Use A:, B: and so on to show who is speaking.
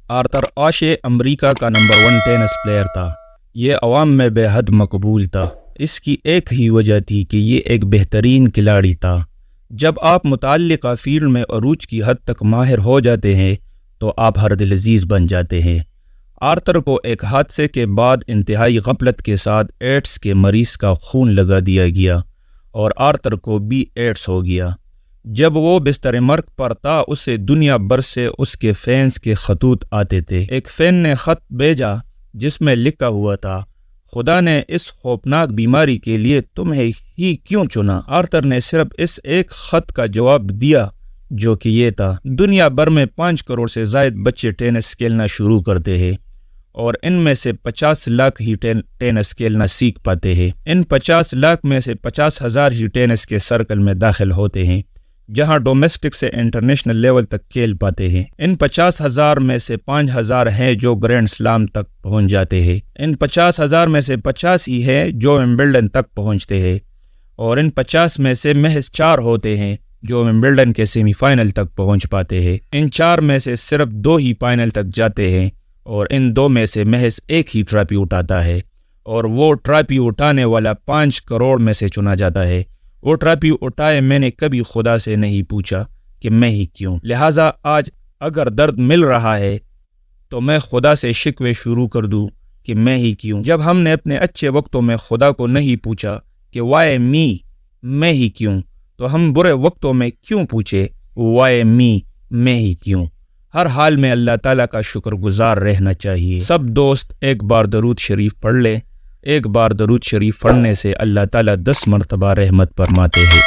A: آرتر آشے امریکہ کا number 1 tennis player تھا۔ یہ عوام میں بے حد مقبول تھا۔ اس کی ایک ہی وجہ تھی کہ یہ ایک بہترین کھلاڑی تھا۔ جب آپ متعلقہ فیلڈ میں عروج کی حد تک ماہر ہو جاتے ہیں تو آپ ہر دل عزیز بن جاتے ہیں۔ آرتر کو ایک حادثے کے بعد انتہائی غفلت کے ساتھ ایڈز کے مریض کا خون لگا دیا گیا اور آرتر کو بھی ایڈز ہو گیا۔ جب وہ بستر مرگ پر تھا اسے دنیا بھر سے اس کے فینس کے خطوط آتے تھے۔ ایک فین نے خط بھیجا جس میں لکھا ہوا تھا، خدا نے اس خوفناک بیماری کے لیے تمہیں ہی کیوں چنا؟ آرتر نے صرف اس ایک خط کا جواب دیا جو کہ یہ تھا، دنیا بھر میں 5 کروڑ سے زائد بچے ٹینس کھیلنا شروع کرتے ہیں اور ان میں سے 50 لاکھ ہی ٹینس کھیلنا سیکھ پاتے ہیں۔ ان 50 لاکھ میں سے 50,000 ہی ٹینس کے سرکل میں داخل ہوتے ہیں جہاں ڈومیسٹک سے انٹرنیشنل لیول تک کھیل پاتے ہیں۔ ان 50,000 میں سے 5,000 ہیں جو گرینڈ سلام تک پہنچ جاتے ہیں۔ ان 50,000 میں سے 50 ہی ہیں جو ومبلڈن تک پہنچتے ہیں اور ان 50 میں سے محض 4 ہوتے ہیں جو ومبلڈن کے سیمی فائنل تک پہنچ پاتے ہیں۔ ان 4 میں سے صرف 2 ہی فائنل تک جاتے ہیں اور ان 2 میں سے محض ایک ہی ٹرافی اٹھاتا ہے اور وہ ٹرافی اٹھانے والا 5 کروڑ میں سے چنا جاتا ہے۔ وہ ٹرافی اٹھائے میں نے کبھی خدا سے نہیں پوچھا کہ میں ہی کیوں، لہٰذا آج اگر درد مل رہا ہے تو میں خدا سے شکوے شروع کر دوں کہ میں ہی کیوں۔ جب ہم نے اپنے اچھے وقتوں میں خدا کو نہیں پوچھا کہ وائی می، میں ہی کیوں، تو ہم برے وقتوں میں کیوں پوچھے وائی می، میں ہی کیوں؟ ہر حال میں اللہ تعالیٰ کا شکر گزار رہنا چاہیے۔ سب دوست ایک بار درود شریف پڑھ لیں۔ ایک بار درود شریف پڑھنے سے اللہ تعالیٰ 10 مرتبہ رحمت فرماتے ہیں۔